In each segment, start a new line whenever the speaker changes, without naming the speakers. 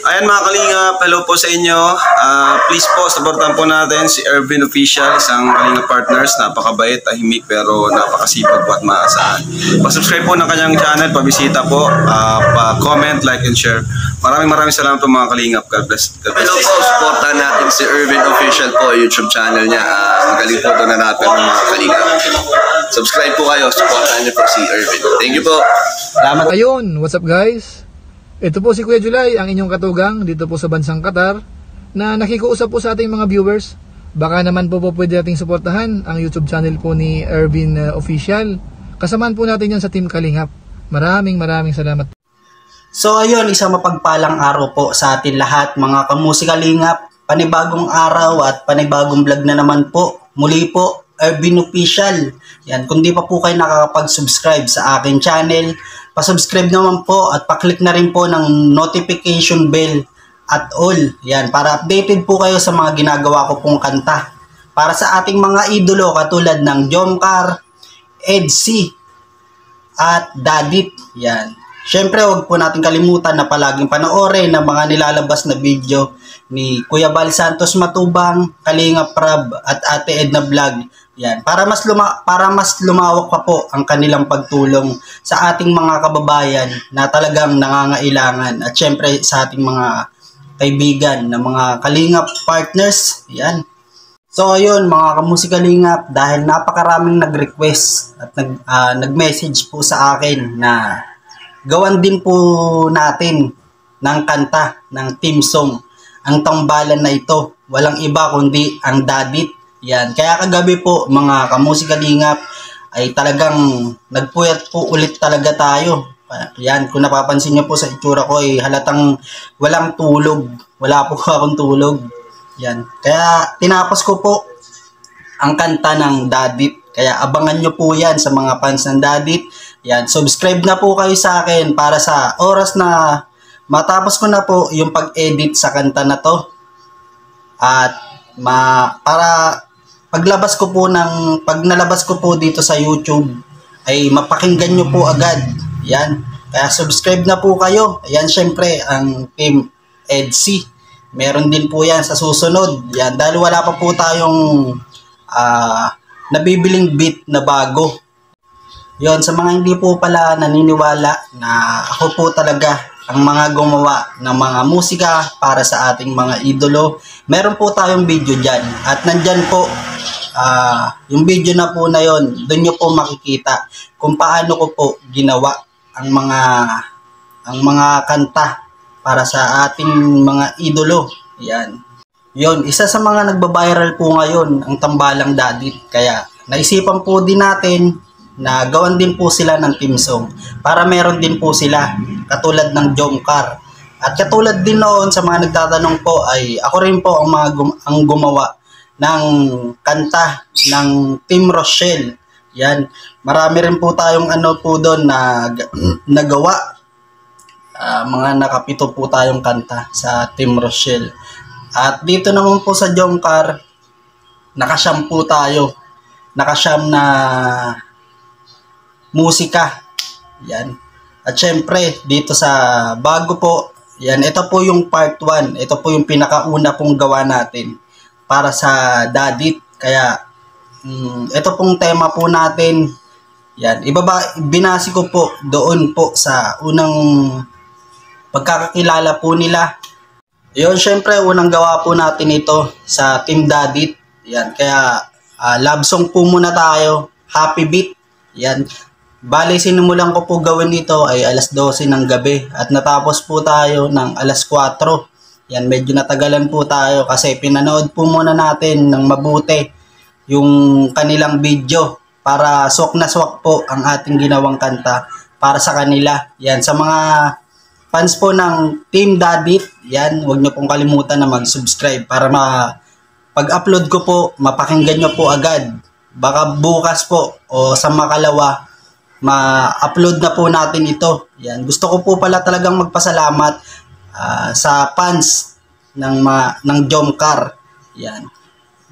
Ayan mga Kalingap, hello po sa inyo. Please po, supportan po natin si Ervin Official, isang Kalingap Partners. Napakabait, tahimik, pero napakasipag po at maasahan. Pa-subscribe po ng kanyang channel, pabisita po, pa-comment, like, and share. Maraming salamat po mga Kalingap. God bless.
Hello po, supportan natin si Ervin Official po, YouTube channel niya. Magaling po ito na rapper ng mga Kalingap. Subscribe po kayo, supportan niyo po si Ervin. Thank you po.
Salamat. Ayun, what's up guys? Ito po si Kuya July, ang inyong katugang dito po sa bansang Qatar na nakikiusap po sa ating mga viewers. Baka naman po pwede nating suportahan ang YouTube channel po ni Ervin Official. Kasamaan po natin yan sa Team Kalingap. Maraming salamat.
So ayun, isang mapagpalang araw po sa atin lahat mga kamusika Kalingap. Panibagong araw at panibagong vlog na naman po. Muli po, Ervin Official. Yan, kung di pa po kayo nakakapag-subscribe sa akin channel, pa-subscribe naman po at pa-click na rin po ng notification bell at all. Yan, para updated po kayo sa mga ginagawa ko pong kanta. Para sa ating mga idolo katulad ng Jomcar, Edsy, at Dadit. Yan. Syempre, huwag po natin kalimutan na palaging panoorin ng mga nilalabas na video ni Kuya Bal Santos Matubang, Kalingap Rab, at Ate Edna Vlog. Yan, para mas lumawak pa po ang kanilang pagtulong sa ating mga kababayan na talagang nangangailangan at syempre sa ating mga kaibigan na mga Kalingap partners. Yan. So ayun mga kamusika Kalingap, dahil napakaraming nag-request at nag-message po sa akin na gawan din po natin ng kanta ng team song ang tambalan na ito. Walang iba kundi ang Dadit. Yan, kaya kagabi po mga kamusika Kalingap ay talagang nagpuyat po ulit talaga tayo. Yan, kung napapansin niyo po sa itsura ko ay halatang walang tulog. Wala po akong tulog. Yan, kaya tinapos ko po ang kanta ng Dadit. Kaya abangan niyo po yan sa mga fans ng Dadit. Yan, subscribe na po kayo sa akin para sa oras na matapos ko na po yung pag-edit sa kanta na to. At para pag nalabas ko po dito sa YouTube ay mapakinggan nyo po agad. Yan. Kaya subscribe na po kayo. Ayan, syempre ang Team Edsy. Meron din po yan sa susunod. Yan, dahil wala pa po tayong nabibiling beat na bago. Yon, sa mga hindi po pala naniniwala na ako po talaga ang mga gumawa ng mga musika para sa ating mga idolo, meron po tayong video dyan. At nandyan po, yung video na po na yon, doon nyo po makikita kung paano ko po ginawa ang mga kanta para sa ating mga idolo. Yan. Yon, isa sa mga nagba-viral po ngayon, ang Tambalang Dadit. Kaya naisipan po din natin na gawan din po sila ng team song para meron din po sila katulad ng Jomcar. At katulad din noon sa mga nagtatanong po ay ako rin po ang gumawa ng kanta ng Team Rochelle. Yan, marami rin po tayong po doon na nagawa. Mga nakapito po tayong kanta sa Team Rochelle. At dito naman po sa Jomcar, nakasyam po tayo. Nakasyam na musika. Yan. At syempre, dito sa bago po, yan, ito po yung part 1. Ito po yung pinakauna pong gawa natin para sa Dadit. Kaya, ito pong tema po natin. Yan. Binasi ko po doon po sa unang pagkakakilala po nila. Yun, syempre, unang gawa po natin ito sa Team Dadit. Yan. Kaya, love song po muna tayo. Happy Beat. Yan. Bale, sinimulan ko po gawin ito ay alas 12 ng gabi at natapos po tayo ng alas 4. Yan, medyo natagalan po tayo kasi pinanood po muna natin ng mabuti yung kanilang video para swak na swak po ang ating ginawang kanta para sa kanila. Yan, sa mga fans po ng Team Dadit, yan, huwag nyo pong kalimutan na mag-subscribe para pag-upload ko po, mapakinggan nyo po agad. Baka bukas po o sa makalawa, ma-upload na po natin ito. Yan. Gusto ko po pala talagang magpasalamat sa fans ng Jomcar. Yan.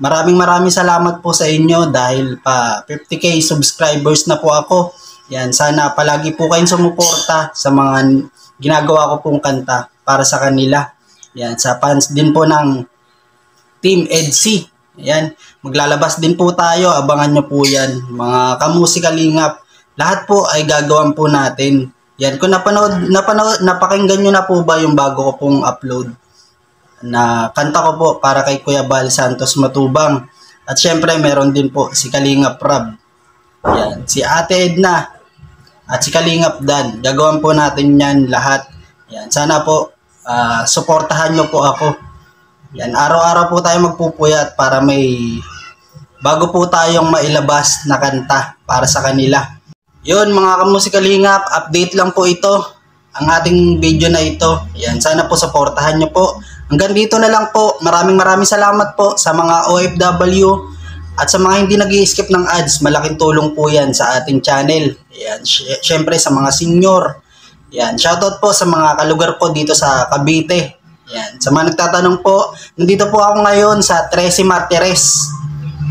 Maraming salamat po sa inyo dahil pa 50k subscribers na po ako. Yan, sana palagi po kayong sumuporta sa mga ginagawa ko pong kanta para sa kanila. Yan, sa fans din po ng Team EDC. Yan, maglalabas din po tayo. Abangan nyo po yan. Mga kamusikalingap, lahat po ay gagawin po natin. Yan, kung napakinggan nyo na po ba yung bago ko pong upload na kanta ko po para kay Kuya Bal Santos Matubang. At syempre, meron din po si Kalingap Rab. Yan, si Ate Edna at si Kalingap Dan. Gagawin po natin yan lahat. Yan, sana po suportahan nyo po ako. Yan, araw-araw po tayo magpupuyat para may bago po tayong mailabas na kanta para sa kanila. Yun mga kamusikalingap, update lang po ito, ang ating video na ito. Yan, sana po supportahan nyo po. Hanggang dito na lang po. Maraming salamat po sa mga OFW at sa mga hindi nag-i-skip ng ads. Malaking tulong po yan sa ating channel. Yan, syempre sa mga senior. Yan, shoutout po sa mga kalugar po dito sa Cavite. Yan, sa mga nagtatanong po, nandito po ako ngayon sa 13 Martires.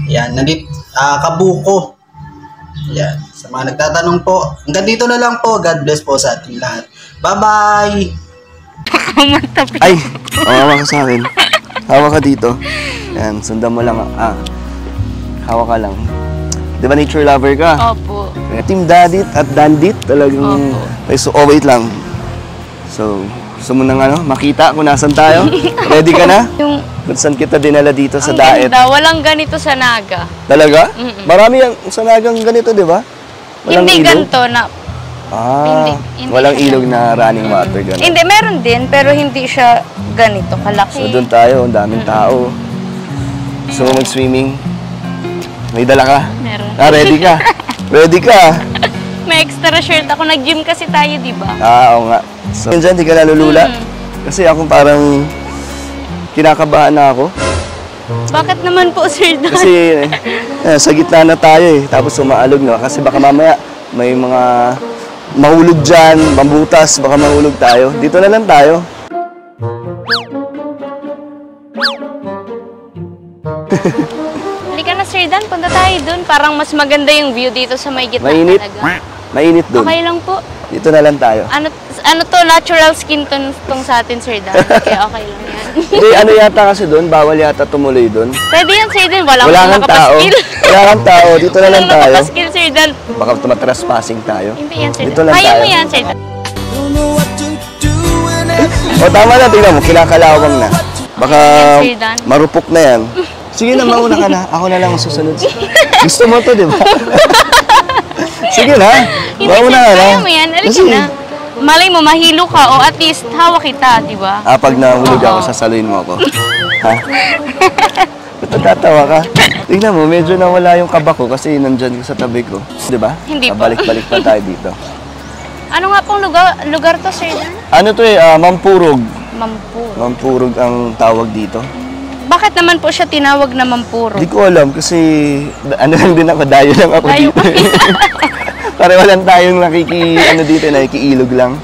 Yan, nandito, Kabuko. Yan, sa mga nagtatanong po, hanggang dito na lang po. God bless po sa ating lahat. Bye-bye!
Ay, hawa ka sa akin. Hawa ka dito. Yan, sundan mo lang. Hawa ka lang. Di ba nature lover ka?
Opo.
Team Dadit at Dandit talagang...
Opo.
Wait lang. So, gusto mo nang makita kung nasan tayo? Ready ka na?
Yung
Kung saan kita dinala dito sa
ang
Daet?
ganda, walang ganito sa Naga.
Talaga? Marami ang sa Nagang ganito, di ba? Walang
Hindi
ilog?
ganito na, hindi
Walang
siya
ilog na running water, gano'n.
hindi, meron din, pero hindi siya ganito kalaki.
So doon tayo, ang daming tao. So mag-swimming. May dala ka?
Meron.
Ready ka? Ready ka?
May extra shirt ako, nag-gym kasi tayo, di ba?
Oo nga. So dyan, di ka nalulula? Kasi ako parang kinakabahan na ako.
Bakit naman po, Sir Dan?
Kasi sa gitna na tayo tapos umaalog na. Kasi baka mamaya may mga mahulog dyan, mambutas, baka mahulog tayo. Dito na lang tayo.
Halika na, Sir Dan, punta tayo dun. Parang mas maganda yung view dito sa may gitna
Mainit.
talaga.
Mainit doon.
Okay lang po.
Dito na lang tayo.
Ano to, natural skin tong sa atin, Sir Dan. Kaya okay lang yan.
Hindi, ano yata kasi doon, bawal yata tumuloy doon.
Pwede yan, Sir Dan. Wala
Wala
kang
kang tao.
nakapaskil.
Wala kang tao. Dito na lang
Walang
tayo.
nakapaskil, Sir Dan.
Baka tumatrespassing tayo.
Hindi yan, Sir
Dito
Dan.
lang
Kaya
tayo.
mo yan, Sir Dan.
O tama na, tingnan mo, kinakalawang na. Baka
Yan, Sir Dan.
marupok na yan. Sige na, mauna ka na. Ako na lang ang susunod. Gusto mo to, di ba? Sige na,
Hindi,
mauna ka
Sir,
na.
kaya mo yan. Halika na. Malay mo, mahilo ka o at least hawak kita, di ba?
Pag nahulog
Oo.
ako, sasaluhin mo ako. Ha? Ba't natatawa ka? Tingnan mo, medyo nawala yung kaba ko kasi nandyan sa tabi ko. Di ba?
Hindi po.
Balik-balik pa tayo dito.
Ano nga pong lugar to, Sir Dan?
Ano to Mampurog.
Mampuro.
Mampurog ang tawag dito.
Bakit naman po siya tinawag na Mampuro?
Hindi ko alam kasi ano lang din ako, dayo lang ako
Dayo
dito. Para walang tayong dito, nakikiilog lang.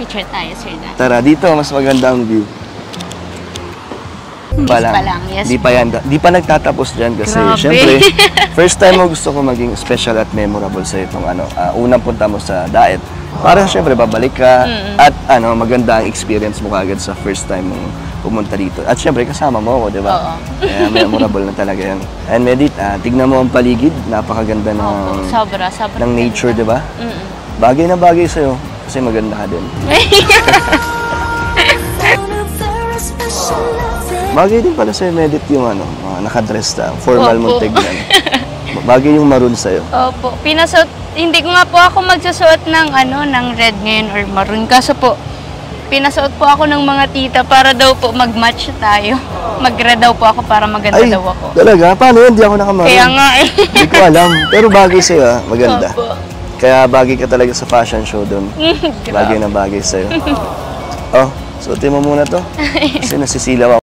Picture tayo, Sir Dan.
Tara, dito mas maganda ang view.
Pa lang, yes.
Di pa nagtatapos dyan kasi
Grabe.
syempre, first time mo gusto ko maging special at memorable sa itong unang punta mo sa Daet. Para syempre babalik ka at maganda ang experience mo kagad sa first time mo pumunta dito. At syempre kasama mo ako, di ba?
Oo.
Kaya memorable na talaga yan. And Medit, tignan mo ang paligid, napakaganda ng
Sobra.
ng nature, di ba? Bagay na bagay sa'yo kasi maganda ka din. Bagay din pala sa'yo, Medit, yung nakadress na, formal mong
Opo.
tignan. Bagay yung maroon sa'yo.
Opo. Hindi ko nga po ako magsusuot ng ng red ngayon or maroon. Kaso po, pinasuot po ako ng mga tita para daw po mag-match tayo. Mag-red daw po ako para maganda
Ay,
daw ako.
talaga? Paano yun? Hindi ako nakamaroon.
Kaya nga eh.
Hindi ko alam. Pero bagay sa'yo, maganda.
Opo.
Kaya bagay ka talaga sa fashion show doon. Bagay na bagay sa'yo. Oh, suotin mo muna to. Kasi nasisilaw ako.